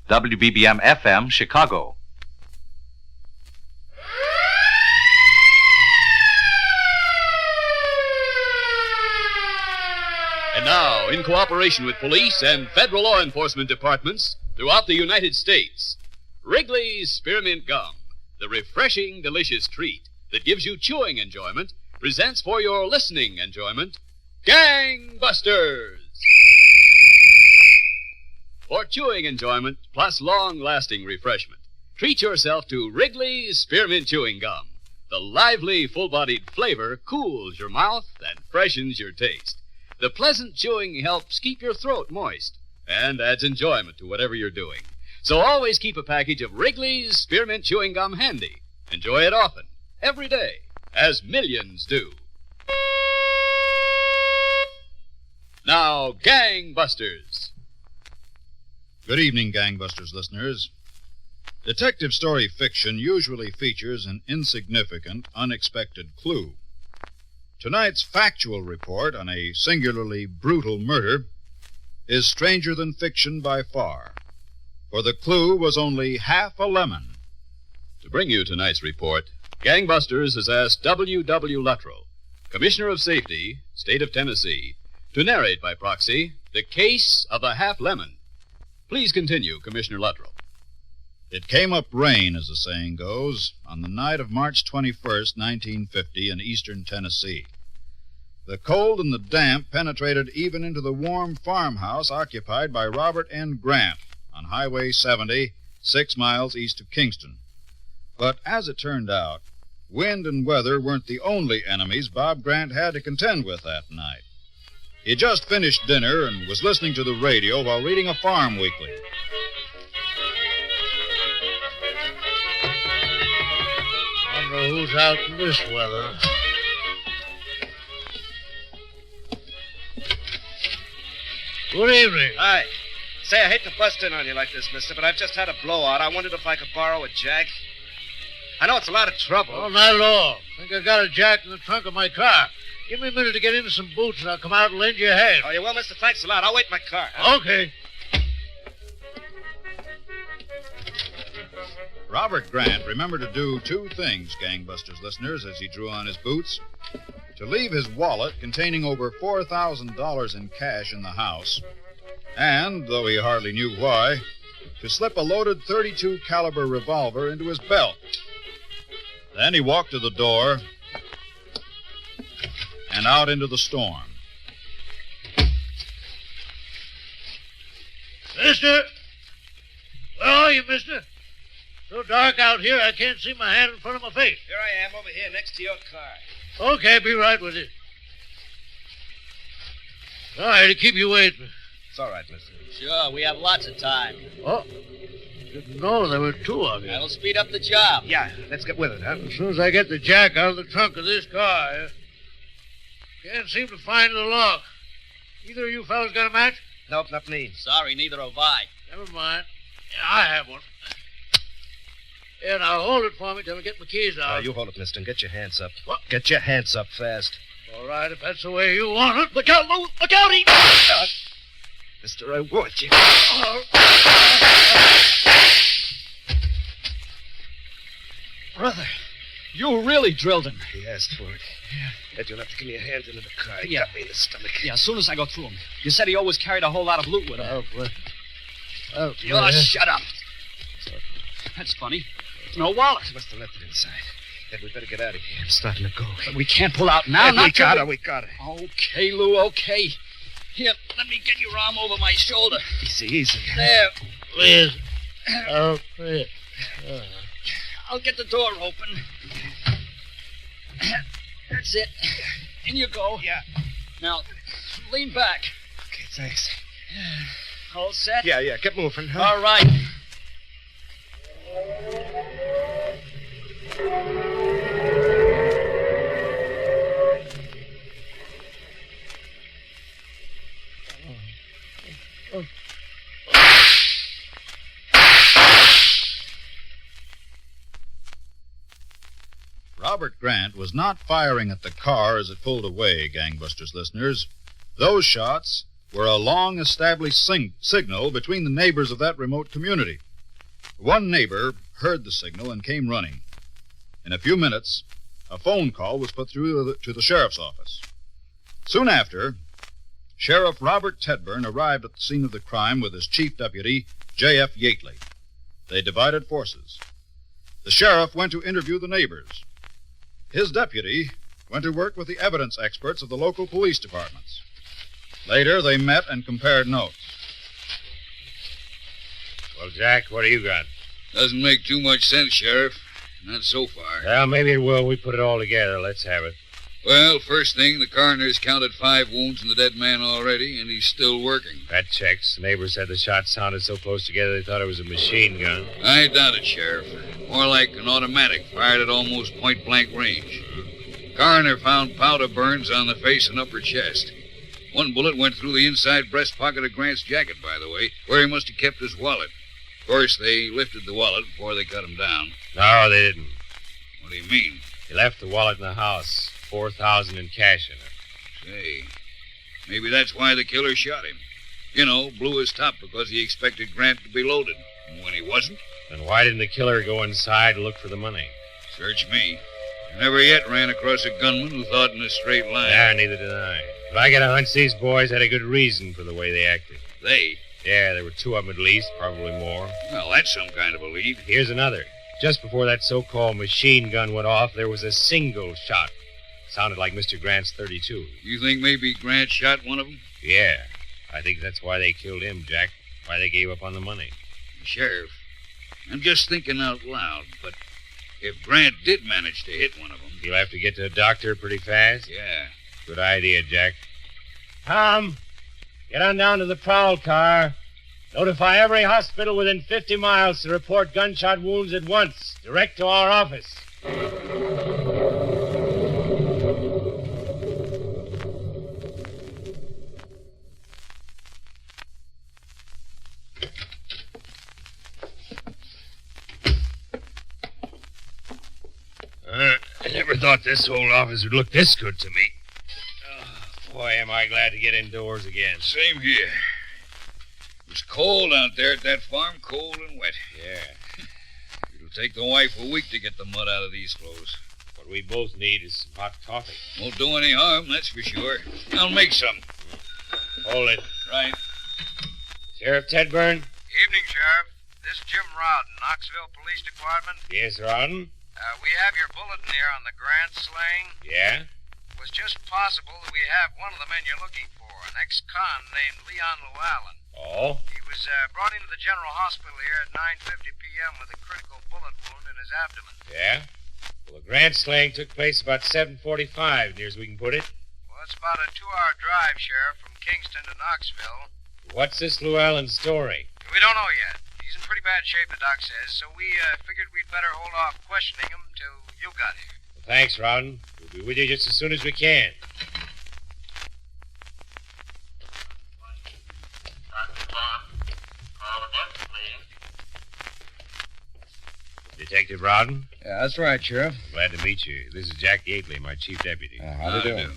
WBBM FM, Chicago. And now, in cooperation with police and federal law enforcement departments throughout the United States, Wrigley's Spearmint Gum, the refreshing, delicious treat that gives you chewing enjoyment, presents for your listening enjoyment, Gang Busters! For chewing enjoyment plus long-lasting refreshment, treat yourself to Wrigley's Spearmint Chewing Gum. The lively, full-bodied flavor cools your mouth and freshens your taste. The pleasant chewing helps keep your throat moist and adds enjoyment to whatever you're doing. So always keep a package of Wrigley's Spearmint Chewing Gum handy. Enjoy it often, every day, as millions do. Now, Gang Busters. Good evening, Gang Busters listeners. Detective story fiction usually features an insignificant, unexpected clue. Tonight's factual report on a singularly brutal murder is stranger than fiction by far, for the clue was only half a lemon. To bring you tonight's report, Gang Busters has asked W. Luttrell, Commissioner of Safety, State of Tennessee, to narrate by proxy the case of the half lemon. Please continue, Commissioner Luttrell. It came up rain, as the saying goes, on the night of March 21st, 1950, in eastern Tennessee. The cold and the damp penetrated even into the warm farmhouse occupied by Robert N. Grant on Highway 70, 6 miles east of Kingston. But as it turned out, wind and weather weren't the only enemies Bob Grant had to contend with that night. He just finished dinner and was listening to the radio while reading a farm weekly. Wonder who's out in this weather. Good evening. Hi. Say, I hate to bust in on you like this, mister, but I've just had a blowout. I wondered if I could borrow a jack. I know it's a lot of trouble. Oh, not at all. Think I got a jack in the trunk of my car. Give me a minute to get into some boots, and I'll come out and lend you a hand. Oh, you will, mister? Thanks a lot. I'll wait in my car. Huh? Okay. Robert Grant remembered to do two things, Gang Busters listeners, as he drew on his boots. To leave his wallet containing over $4,000 in cash in the house, and, though he hardly knew why, to slip a loaded .32 caliber revolver into his belt. Then he walked to the door and out into the storm. Mister? Where are you, mister? So dark out here, I can't see my hand in front of my face. Here I am, over here, next to your car. Okay, be right with you. Sorry to keep you waiting. It's all right, mister. Sure, we have lots of time. Oh, didn't know there were two of you. That'll speed up the job. Yeah, let's get with it, huh? As soon as I get the jack out of the trunk of this car, can't seem to find the lock. Either of you fellas got a match? Nope, not me. Sorry, neither have I. Never mind. Yeah, I have one. Here, now hold it for me till I get my keys out. You hold it, mister, and get your hands up. What? Get your hands up fast. All right, if that's the way you want it. Look out, Lou! Look out, he... Mister, I warned you. Brother, you really drilled him. He asked for it. Yeah. Ed, you'll have to give me a hand into the car. He Yeah. got me in the stomach. Yeah, as soon as I go through him. You said he always carried a whole lot of loot with him. Oh, boy. Oh, Oh, shut up. That's funny. No wallet. He must have left it inside. Ed, we better get out of here. I'm starting to go. But we can't pull out now. Ed, Not we got till it. We got it. Okay, Lou, okay. Here, let me get your arm over my shoulder. Easy, easy. There. Please. Oh, please. I'll get the door open. That's it. In you go. Yeah. Now, lean back. Okay, thanks. All set? Yeah, get moving. Huh? All right. Robert Grant was not firing at the car as it pulled away, Gang Busters listeners. Those shots were a long-established signal between the neighbors of that remote community. One neighbor heard the signal and came running. In a few minutes, a phone call was put through to the sheriff's office. Soon after, Sheriff Robert Tedburn arrived at the scene of the crime with his chief deputy, J.F. Yately. They divided forces. The sheriff went to interview the neighbors. His deputy went to work with the evidence experts of the local police departments. Later, they met and compared notes. Well, Jack, what do you got? Doesn't make too much sense, Sheriff. Not so far. Well, maybe it will. We put it all together. Let's have it. Well, first thing, the coroner's counted 5 wounds in the dead man already, and he's still working. That checks. The neighbors said the shots sounded so close together they thought it was a machine gun. I doubt it, Sheriff. More like an automatic, fired at almost point-blank range. Coroner found powder burns on the face and upper chest. One bullet went through the inside breast pocket of Grant's jacket, by the way, where he must have kept his wallet. Of course, they lifted the wallet before they cut him down. No, they didn't. What do you mean? He left the wallet in the house. $4,000 in cash in it. Say, maybe that's why the killer shot him. You know, blew his top because he expected Grant to be loaded. And when he wasn't? Then why didn't the killer go inside and look for the money? Search me. I never yet ran across a gunman who thought in a straight line. Yeah, neither did I. But I got a hunch these boys had a good reason for the way they acted. They? Yeah, there were 2 of them at least, probably more. Well, that's some kind of a lead. Here's another. Just before that so-called machine gun went off, there was a single shot. Sounded like Mr. Grant's .32. You think maybe Grant shot one of them? Yeah. I think that's why they killed him, Jack. Why they gave up on the money. Sheriff, I'm just thinking out loud, but if Grant did manage to hit one of them... He'll have to get to the doctor pretty fast? Yeah. Good idea, Jack. Tom, get on down to the prowl car. Notify every hospital within 50 miles to report gunshot wounds at once, direct to our office. I never thought this old office would look this good to me. Oh, boy, am I glad to get indoors again. Same here. It was cold out there at that farm, cold and wet. Yeah. It'll take the wife a week to get the mud out of these clothes. What we both need is some hot coffee. Won't do any harm, that's for sure. I'll make some. Hold it. Right. Sheriff Tedburn? Evening, Sheriff. This is Jim Rowden, Knoxville Police Department. Yes, Rawdon? We have your bulletin here on the Grant slaying. Yeah? It was just possible that we have one of the men you're looking for, an ex-con named Leon Llewellyn. Oh? He was brought into the General Hospital here at 9:50 p.m. with a critical bullet wound in his abdomen. Yeah? Well, the Grant slaying took place about 7:45, near as we can put it. Well, it's about a 2-hour drive, Sheriff, from Kingston to Knoxville. What's this Llewellyn story? We don't know yet. He's in pretty bad shape, the doc says, so we figured we'd better hold off questioning him till you got here. Well, thanks, Rawdon. We'll be with you just as soon as we can. Detective Rawdon? Yeah, that's right, Sheriff. Glad to meet you. This is Jack Gately, my chief deputy. How do you do?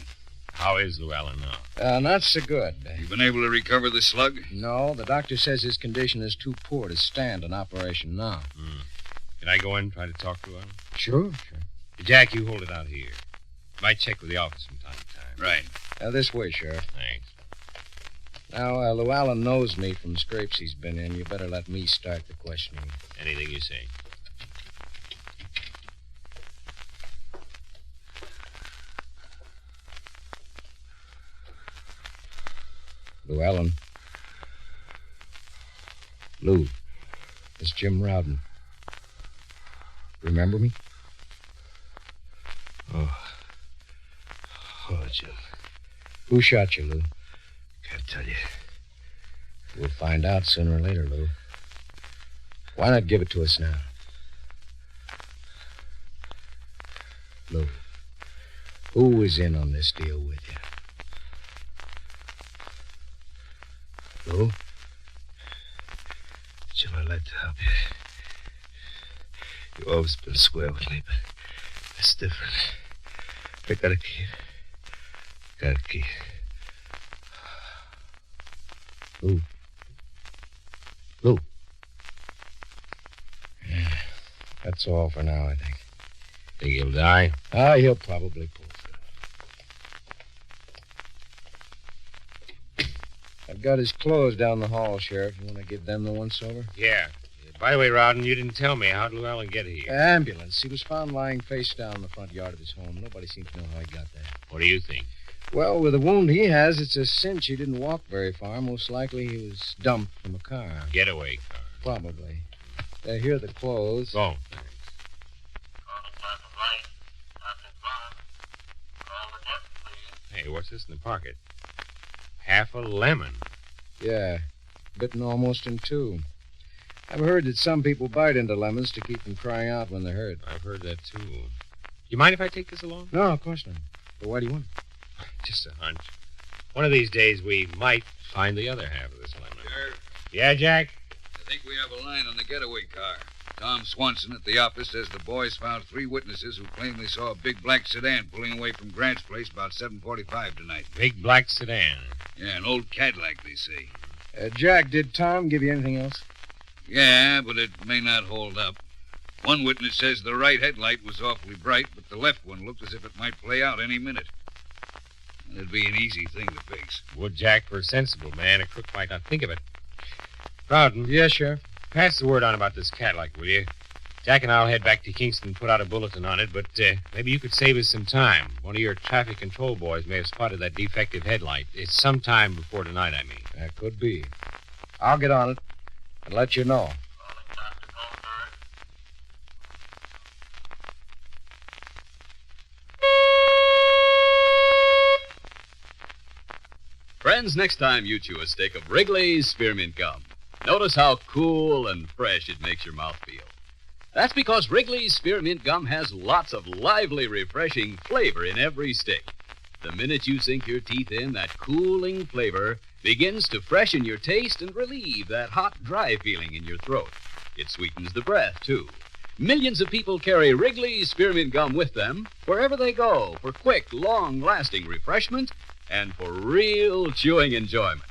How is Llewellyn now? Not so good. You been able to recover the slug? No, the doctor says his condition is too poor to stand an operation now. Can I go in and try to talk to him? Sure. Jack, you hold it out here. Might check with the office from time to time. Right. This way, Sheriff. Thanks. Now, Llewellyn knows me from scrapes he's been in. You better let me start the questioning. Anything you say. Llewellyn. Lou. It's Jim Rowden. Remember me? Oh, Jim. Who shot you, Lou? Can't tell you. We'll find out sooner or later, Lou. Why not give it to us now? Lou, who was in on this deal with you? Lou? Jim, I'd like to help you. You've always been square with me, but it's different. I got a key. Lou. Yeah, that's all for now, I think. Think he'll die? He'll probably pull through. I've got his clothes down the hall, Sheriff. You want to give them the once-over? Yeah. By the way, Rowden, you didn't tell me. How'd Llewellyn get here? Ambulance. He was found lying face down in the front yard of his home. Nobody seems to know how he got there. What do you think? Well, with the wound he has, it's a cinch he didn't walk very far. Most likely he was dumped from a car. Getaway car. Probably. Here are the clothes. Oh, thanks. Hey, what's this in the pocket? Half a lemon. Yeah, bitten almost in two. I've heard that some people bite into lemons to keep from crying out when they're hurt. I've heard that, too. You mind if I take this along? No, of course not. But why do you want it? Just a hunch. One of these days, we might find the other half of this lemon. Sheriff, Yeah, Jack? I think we have a line on the getaway car. Tom Swanson at the office says the boys found 3 witnesses who claim they saw a big black sedan pulling away from Grant's place about 7:45 tonight. Big black sedan. Yeah, an old Cadillac, they say. Jack, did Tom give you anything else? Yeah, but it may not hold up. One witness says the right headlight was awfully bright, but the left one looked as if it might play out any minute. It'd be an easy thing to fix. Would, Jack, for a sensible man. A crook might not think of it. Rowden, Yes, Sheriff. pass the word on about this Cadillac, will you? Jack and I'll head back to Kingston and put out a bulletin on it, but maybe you could save us some time. One of your traffic control boys may have spotted that defective headlight. It's sometime before tonight, I mean. That could be. I'll get on it and let you know. Friends, next time you chew a stick of Wrigley's Spearmint Gum, notice how cool and fresh it makes your mouth feel. That's because Wrigley's Spearmint Gum has lots of lively, refreshing flavor in every stick. The minute you sink your teeth in, that cooling flavor begins to freshen your taste and relieve that hot, dry feeling in your throat. It sweetens the breath, too. Millions of people carry Wrigley's Spearmint Gum with them wherever they go for quick, long-lasting refreshment and for real chewing enjoyment.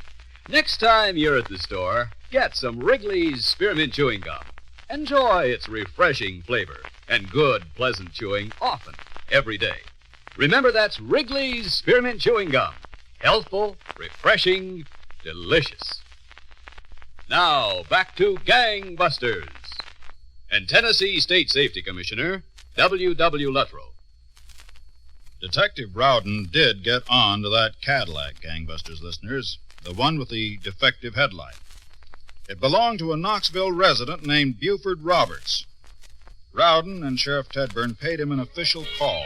Next time you're at the store, get some Wrigley's Spearmint Chewing Gum. Enjoy its refreshing flavor and good, pleasant chewing often, every day. Remember, that's Wrigley's Spearmint Chewing Gum. Healthful, refreshing, delicious. Now, back to Gangbusters. And Tennessee State Safety Commissioner W.W. Luttrow. Detective Rowden did get on to that Cadillac, Gangbusters listeners, the one with the defective headlight. It belonged to a Knoxville resident named Buford Roberts. Rowden and Sheriff Tedburn paid him an official call.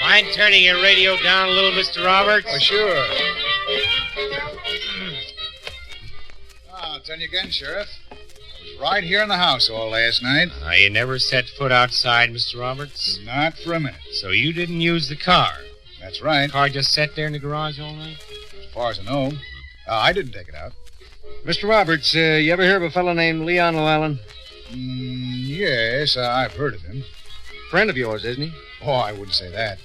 Mind turning your radio down a little, Mr. Roberts? Oh, sure. I'll tell you again, Sheriff. I was right here in the house all last night. You never set foot outside, Mr. Roberts? Not for a minute. So you didn't use the car? That's right. The car just sat there in the garage all night? As far as I know. I didn't take it out. Mr. Roberts, you ever hear of a fellow named Leon Llewellyn? Yes, I've heard of him. Friend of yours, isn't he? Oh, I wouldn't say that.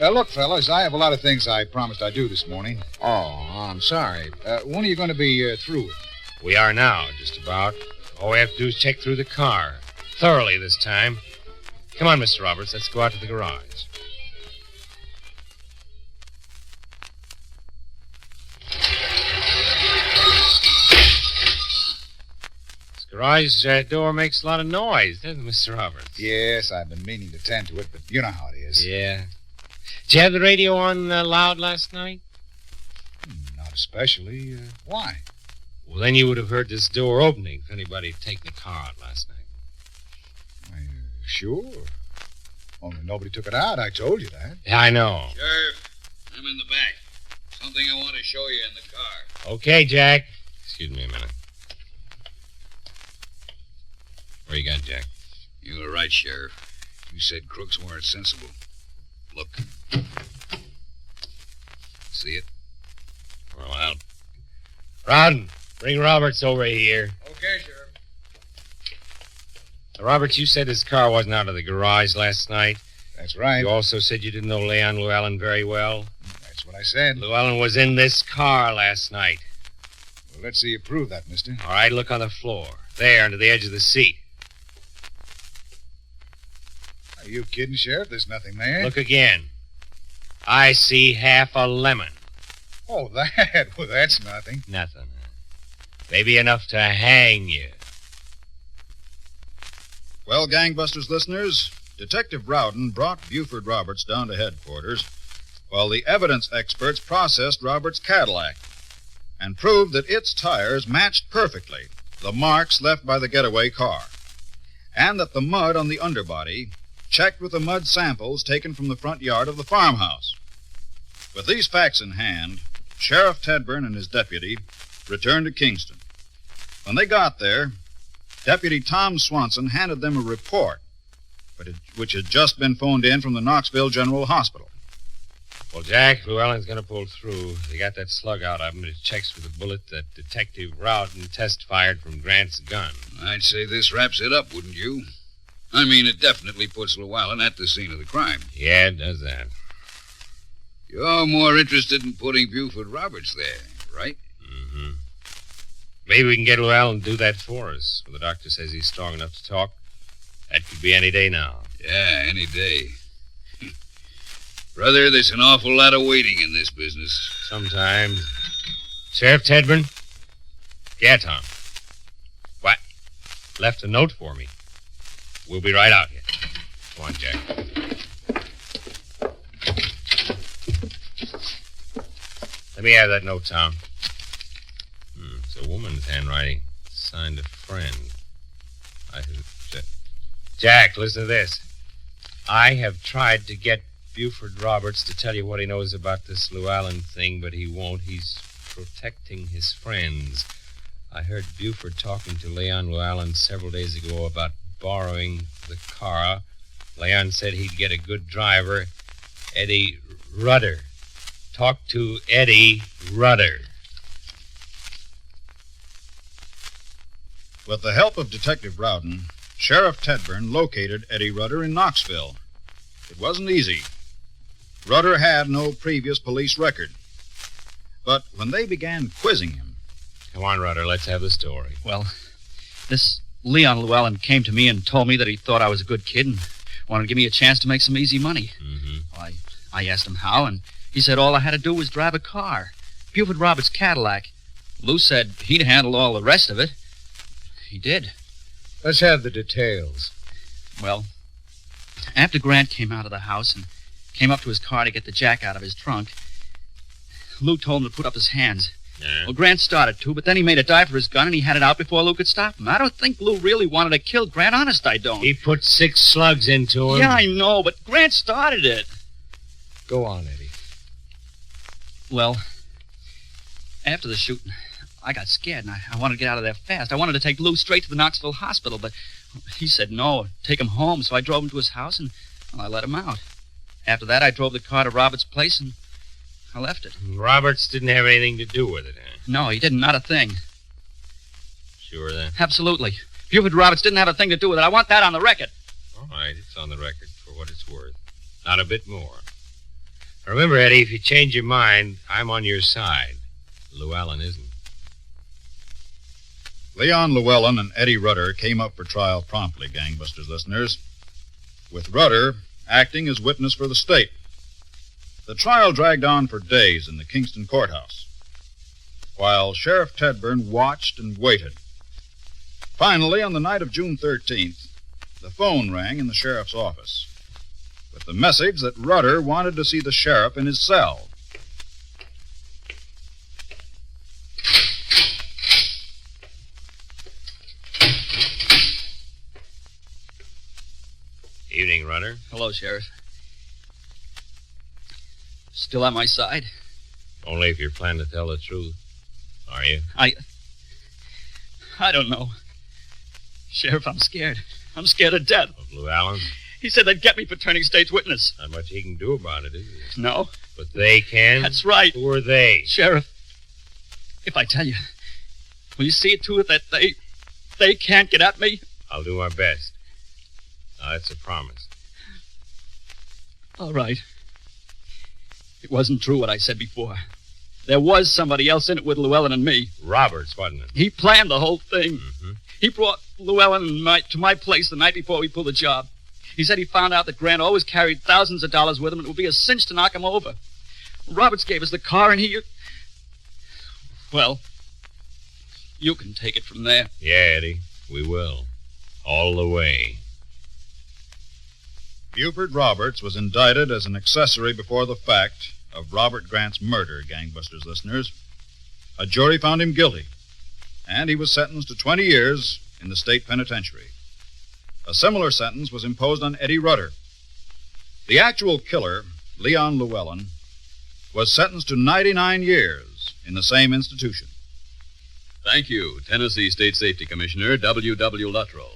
Look, fellas, I have a lot of things I promised I'd do this morning. Oh, I'm sorry. When are you going to be through with? We are now, just about. All we have to do is check through the car. Thoroughly this time. Come on, Mr. Roberts. Let's go out to the garage. This garage door makes a lot of noise, doesn't it, Mr. Roberts? Yes, I've been meaning to tend to it, but you know how it is. Yeah. Did you have the radio on loud last night? Not especially. Why? Well, then you would have heard this door opening if anybody had taken the car out last night. Sure. Only nobody took it out. I told you that. Yeah, I know. Sheriff, I'm in the back. Something I want to show you in the car. Okay, Jack. Excuse me a minute. What you got, Jack? You were right, Sheriff. You said crooks weren't sensible. Look. See it? Well, out. Rowden, bring Roberts over here. Okay, Sheriff. Roberts, you said his car wasn't out of the garage last night. That's right. You also said you didn't know Leon Llewellyn very well. That's what I I said. Llewellyn was in this car last night. Well, let's see you prove that, mister. All right, look on the floor. There, under the edge of the seat. Are you kidding, Sheriff? There's nothing there. Look again. I see half a lemon. Oh, that? Well, that's nothing. Nothing. Maybe enough to hang you. Well, Gangbusters listeners, Detective Rowden brought Buford Roberts down to headquarters while the evidence experts processed Roberts' Cadillac and proved that its tires matched perfectly the marks left by the getaway car, and that the mud on the underbody checked with the mud samples taken from the front yard of the farmhouse. With these facts in hand, Sheriff Tedburn and his deputy returned to Kingston. When they got there, Deputy Tom Swanson handed them a report, which had just been phoned in from the Knoxville General Hospital. Well, Jack, Llewellyn's going to pull through. They got that slug out of him, and it checks with the bullet that Detective Rowden test fired from Grant's gun. I'd say this wraps it up, wouldn't you? I mean, it definitely puts Llewellyn at the scene of the crime. Yeah, it does that. You're more interested in putting Buford Roberts there, right? Mm-hmm. Maybe we can get Llewellyn to do that for us. Well, the doctor says he's strong enough to talk. That could be any day now. Yeah, any day. Brother, there's an awful lot of waiting in this business. Sometimes. Sheriff Tedburn? Yeah, Tom. What? Left a note for me. We'll be right out here. Come on, Jack. Let me have that note, Tom. It's a woman's handwriting. Signed a friend. Jack, listen to this. I have tried to get Buford Roberts to tell you what he knows about this Llewellyn thing, but he won't. He's protecting his friends. I heard Buford talking to Leon Llewellyn several days ago about borrowing the car. Leon said he'd get a good driver, Eddie Rudder. Talk to Eddie Rudder. With the help of Detective Rowden, Sheriff Tedburn located Eddie Rudder in Knoxville. It wasn't easy. Rudder had no previous police record. But when they began quizzing him... Come on, Rudder, let's have the story. Well, this Leon Llewellyn came to me and told me that he thought I was a good kid and wanted to give me a chance to make some easy money. Mm-hmm. Well, I asked him how, and he said all I had to do was drive a car, Buford Roberts' Cadillac. Lou said he'd handle all the rest of it. He did. Let's have the details. Well, after Grant came out of the house and came up to his car to get the jack out of his trunk, Lou told him to put up his hands. Yeah. Well, Grant started to, but then he made a dive for his gun and he had it out before Lou could stop him. I don't think Lou really wanted to kill Grant. Honest, I don't. He put 6 slugs into him. Yeah, I know, but Grant started it. Go on, Eddie. Well, after the shooting, I got scared and I wanted to get out of there fast. I wanted to take Lou straight to the Knoxville hospital, but he said no, take him home. So I drove him to his house and I let him out. After that, I drove the car to Roberts' place and I left it. Roberts didn't have anything to do with it, huh? No, he didn't. Not a thing. Sure, then? Absolutely. Buford Roberts didn't have a thing to do with it. I want that on the record. All right, it's on the record for what it's worth. Not a bit more. Remember, Eddie, if you change your mind, I'm on your side. Llewellyn isn't. Leon Llewellyn and Eddie Rudder came up for trial promptly, Gangbusters listeners, with Rudder acting as witness for the state. The trial dragged on for days in the Kingston courthouse, while Sheriff Tedburn watched and waited. Finally, on the night of June 13th, the phone rang in the sheriff's office with the message that Rudder wanted to see the sheriff in his cell. Evening, Rudder. Hello, Sheriff. Still on my side? Only if you're planning to tell the truth. Are you? I don't know. Sheriff, I'm scared. I'm scared to death. Of Llewellyn? He said they'd get me for turning state's witness. Not much he can do about it, is there? No. But they can? That's right. Who are they? Sheriff, if I tell you, will you see to it that they can't get at me? I'll do my best. Now, that's a promise. All right. It wasn't true what I said before. There was somebody else in it with Llewellyn and me. Roberts, wasn't it? He planned the whole thing. Mm-hmm. He brought Llewellyn to my place the night before we pulled the job. He said he found out that Grant always carried thousands of dollars with him, and it would be a cinch to knock him over. Roberts gave us the car, and he... Well, you can take it from there. Yeah, Eddie, we will. All the way. Buford Roberts was indicted as an accessory before the fact of Robert Grant's murder, Gangbusters listeners. A jury found him guilty, and he was sentenced to 20 years in the state penitentiary. A similar sentence was imposed on Eddie Rudder. The actual killer, Leon Llewellyn, was sentenced to 99 years in the same institution. Thank you, Tennessee State Safety Commissioner W.W. Luttrell.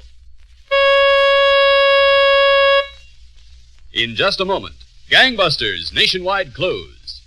In just a moment, Gangbusters Nationwide Clues.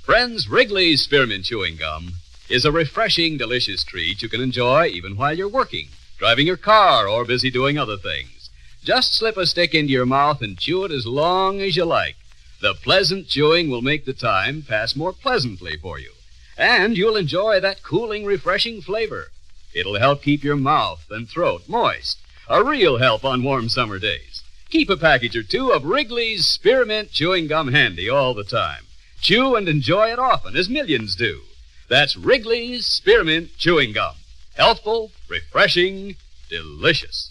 Friends, Wrigley's Spearmint Chewing Gum is a refreshing, delicious treat you can enjoy even while you're working, driving your car, or busy doing other things. Just slip a stick into your mouth and chew it as long as you like. The pleasant chewing will make the time pass more pleasantly for you. And you'll enjoy that cooling, refreshing flavor. It'll help keep your mouth and throat moist. A real help on warm summer days. Keep a package or two of Wrigley's Spearmint Chewing Gum handy all the time. Chew and enjoy it often, as millions do. That's Wrigley's Spearmint Chewing Gum. Healthful, refreshing, delicious.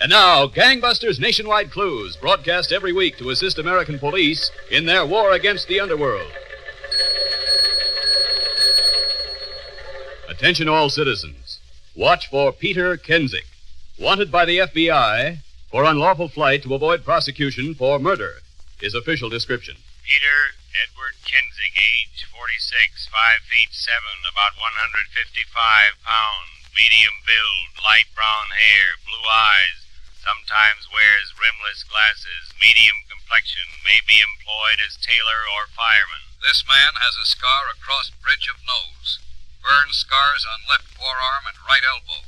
And now, Gangbusters Nationwide Clues, broadcast every week to assist American police in their war against the underworld. Attention all citizens. Watch for Peter Kensick, wanted by the FBI for unlawful flight to avoid prosecution for murder. His official description. Peter Edward Kensick, age 46, 5 feet 7, about 155 pounds, medium build, light brown hair, blue eyes, sometimes wears rimless glasses, medium complexion, may be employed as tailor or fireman. This man has a scar across bridge of nose, burn scars on left forearm and right elbow,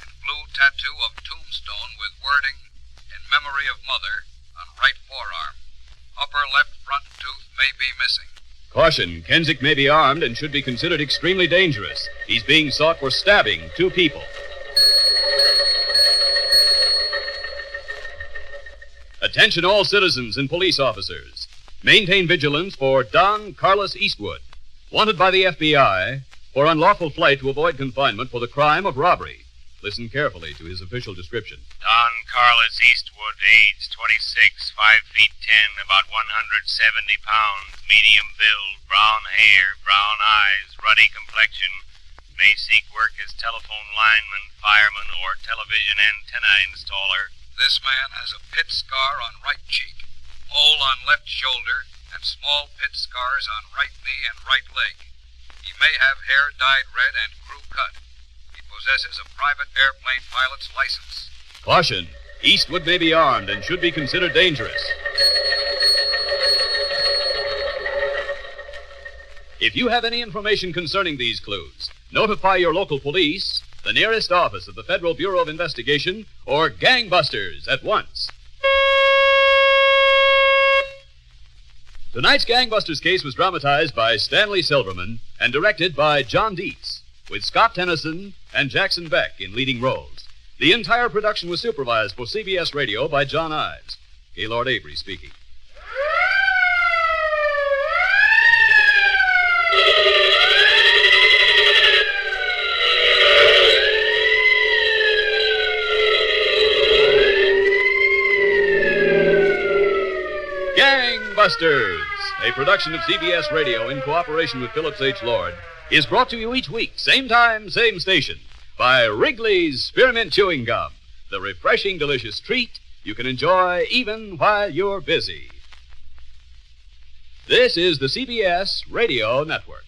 and blue tattoo of tombstone with wording, "In memory of mother," on right forearm. Upper left front tooth may be missing. Caution, Kensick may be armed and should be considered extremely dangerous. He's being sought for stabbing 2 people. Attention all citizens and police officers. Maintain vigilance for Don Carlos Eastwood, wanted by the FBI for unlawful flight to avoid confinement for the crime of robbery. Listen carefully to his official description. Don Carlos Eastwood, age 26, 5 feet 10, about 170 pounds, medium build, brown hair, brown eyes, ruddy complexion, may seek work as telephone lineman, fireman, or television antenna installer. This man has a pit scar on right cheek, mole on left shoulder, and small pit scars on right knee and right leg. He may have hair dyed red and crew cut. He possesses a private airplane pilot's license. Caution, Eastwood may be armed and should be considered dangerous. If you have any information concerning these clues, notify your local police, the nearest office of the Federal Bureau of Investigation, or Gangbusters at once. Tonight's Gangbusters case was dramatized by Stanley Silverman and directed by John Dietz, with Scott Tennyson and Jackson Beck in leading roles. The entire production was supervised for CBS Radio by John Ives. Gaylord Avery speaking. Gangbusters, a production of CBS Radio in cooperation with Phillips H. Lord, is brought to you each week, same time, same station, by Wrigley's Spearmint Chewing Gum, the refreshing, delicious treat you can enjoy even while you're busy. This is the CBS Radio Network.